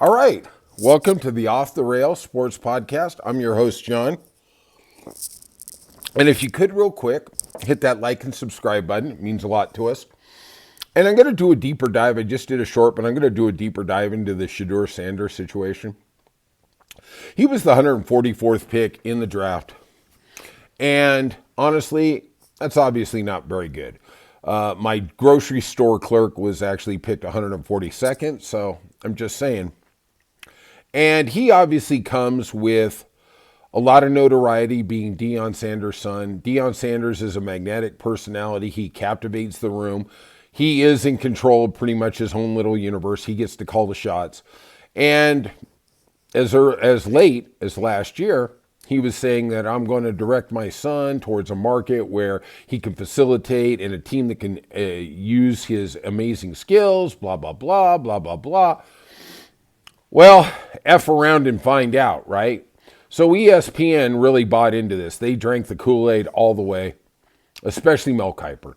All right. Welcome to the Off the Rails Sports Podcast. I'm your host, John. And if you could real quick, hit that like and subscribe button. It means a lot to us. And I'm going to do a deeper dive. I just did a short, but I'm going to do a deeper dive into the Shedeur Sanders situation. He was the 144th pick in the draft. And honestly, that's obviously not very good. My grocery store clerk was actually picked 142nd, so I'm just saying. And he obviously comes with a lot of notoriety being Deion Sanders' son. Deion Sanders is a magnetic personality. He captivates the room. He is in control of pretty much his own little universe. He gets to call the shots. And as late as last year, he was saying that I'm going to direct my son towards a market where he can facilitate and a team that can use his amazing skills, blah, blah, blah, blah, blah, blah. Well, F around and find out, right? So ESPN really bought into this. They drank the Kool-Aid all the way, especially Mel Kiper.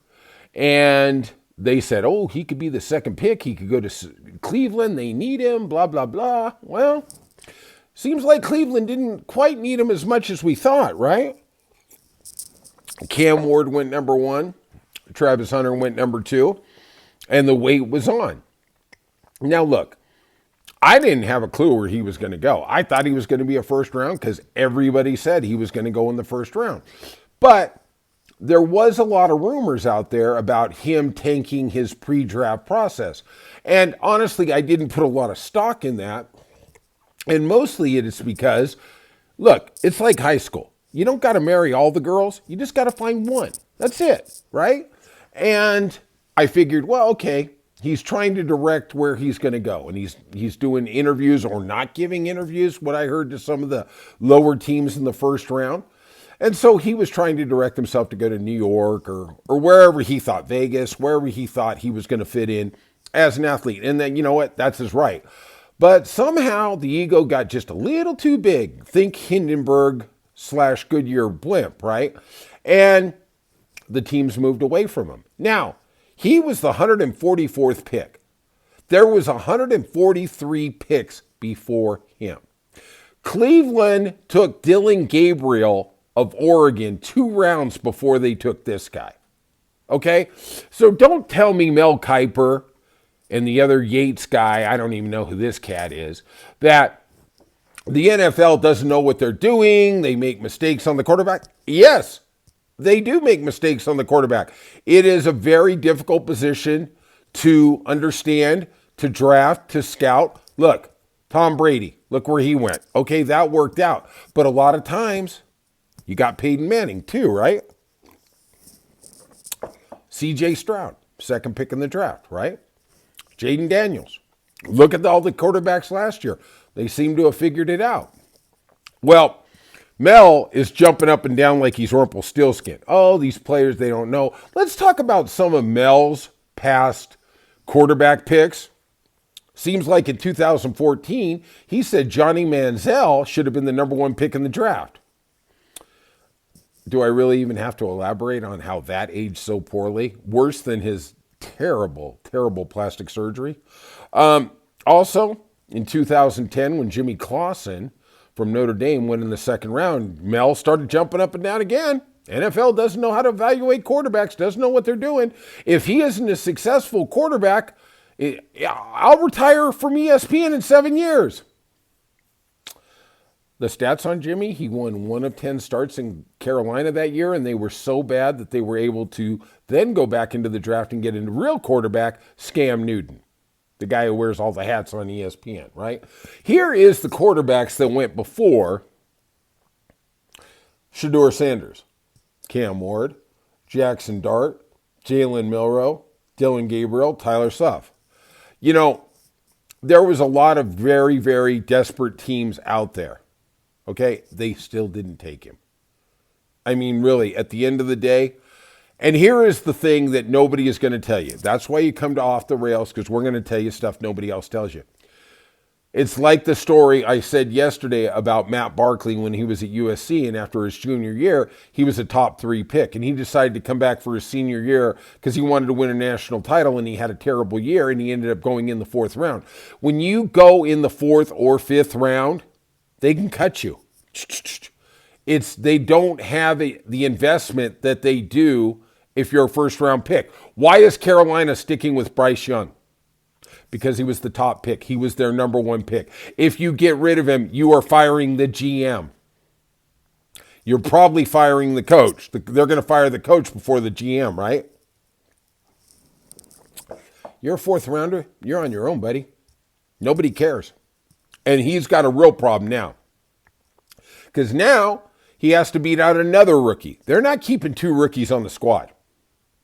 And they said, oh, he could be the second pick. He could go to Cleveland. They need him, blah, blah, blah. Well, seems like Cleveland didn't quite need him as much as we thought, right? Cam Ward went number 1. Travis Hunter went number 2. And the wait was on. Now, look. I didn't have a clue where he was going to go. I thought he was going to be a first round because everybody said he was going to go in the first round. But there was a lot of rumors out there about him tanking his pre-draft process. And honestly, I didn't put a lot of stock in that. And mostly it is because, look, it's like high school. You don't got to marry all the girls. You just got to find one. That's it, right? And I figured, well, okay. He's trying to direct where he's going to go, and he's doing interviews or not giving interviews, what I heard to some of the lower teams in the first round. And so he was trying to direct himself to go to New York or wherever he thought, Vegas, wherever he thought he was going to fit in as an athlete. And then, you know what, that's his right. But somehow the ego got just a little too big. Think Hindenburg / Goodyear blimp, right? And the teams moved away from him. Now, he was the 144th pick. There was 143 picks before him. Cleveland took Dylan Gabriel of Oregon 2 rounds before they took this guy. Okay? So don't tell me Mel Kiper and the other Yates guy, I don't even know who this cat is, that the NFL doesn't know what they're doing. They make mistakes on the quarterback. Yes. They do make mistakes on the quarterback. It is a very difficult position to understand, to draft, to scout. Look, Tom Brady, look where he went. Okay, that worked out. But a lot of times, you got Peyton Manning too, right? C.J. Stroud, second pick in the draft, right? Jaden Daniels. Look at all the quarterbacks last year. They seem to have figured it out. Well, Mel is jumping up and down like he's Rumpelstiltskin. Oh, these players, they don't know. Let's talk about some of Mel's past quarterback picks. Seems like in 2014, he said Johnny Manziel should have been the number 1 pick in the draft. Do I really even have to elaborate on how that aged so poorly? Worse than his terrible, terrible plastic surgery. Also, in 2010, when Jimmy Clausen from Notre Dame went in the second round, Mel started jumping up and down again. NFL doesn't know how to evaluate quarterbacks, doesn't know what they're doing. If he isn't a successful quarterback, I'll retire from ESPN in 7 years. The stats on Jimmy, he won 1 of 10 starts in Carolina that year, and they were so bad that they were able to then go back into the draft and get a real quarterback, Cam Newton. The guy who wears all the hats on ESPN, right? Here is the quarterbacks that went before Shedeur Sanders. Cam Ward, Jackson Dart, Jalen Milroe, Dylan Gabriel, Tyler Suff. You know, there was a lot of very, very desperate teams out there. Okay? They still didn't take him. I mean, really, at the end of the day, and here is the thing that nobody is going to tell you. That's why you come to Off the Rails, because we're going to tell you stuff nobody else tells you. It's like the story I said yesterday about Matt Barkley when he was at USC, and after his junior year, he was a top 3 pick, and he decided to come back for his senior year because he wanted to win a national title, and he had a terrible year, and he ended up going in the 4th round. When you go in the 4th or 5th round, they can cut you. They don't have the investment that they do if you're a first-round pick. Why is Carolina sticking with Bryce Young? Because he was the top pick. He was their number 1 pick. If you get rid of him, you are firing the GM. You're probably firing the coach. They're going to fire the coach before the GM, right? You're a 4th rounder. You're on your own, buddy. Nobody cares. And he's got a real problem now. Because now he has to beat out another rookie. They're not keeping 2 rookies on the squad.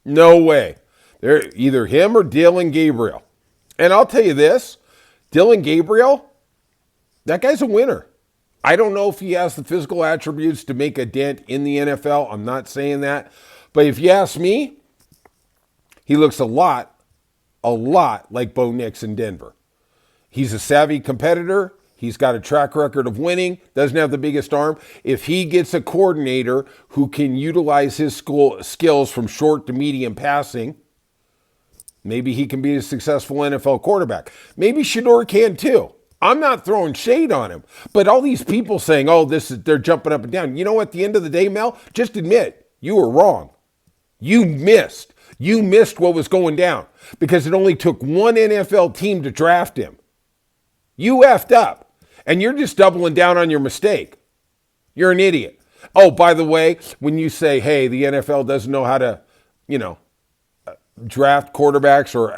No way. They're either him or Dillon Gabriel. And I'll tell you this, Dillon Gabriel, that guy's a winner. I don't know if he has the physical attributes to make a dent in the NFL. I'm not saying that. But if you ask me, he looks a lot like Bo Nix in Denver. He's a savvy competitor. He's got a track record of winning, doesn't have the biggest arm. If he gets a coordinator who can utilize his skills from short to medium passing, maybe he can be a successful NFL quarterback. Maybe Shedeur can too. I'm not throwing shade on him. But all these people saying, they're jumping up and down. You know what, at the end of the day, Mel, just admit you were wrong. You missed. You missed what was going down because it only took one NFL team to draft him. You effed up. And you're just doubling down on your mistake. You're an idiot. Oh, by the way, when you say, hey, the NFL doesn't know how to, draft quarterbacks or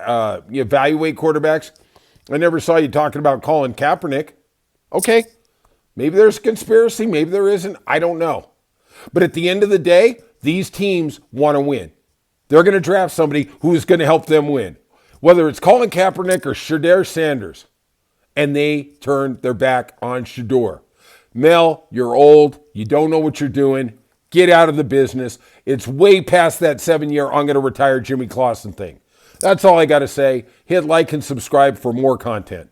evaluate quarterbacks, I never saw you talking about Colin Kaepernick. Okay, maybe there's a conspiracy, maybe there isn't. I don't know. But at the end of the day, these teams want to win. They're going to draft somebody who's going to help them win, whether it's Colin Kaepernick or Shedeur Sanders. And they turned their back on Shedeur. Mel, you're old. You don't know what you're doing. Get out of the business. It's way past that 7-year I'm going to retire Jimmy Clausen thing. That's all I got to say. Hit like and subscribe for more content.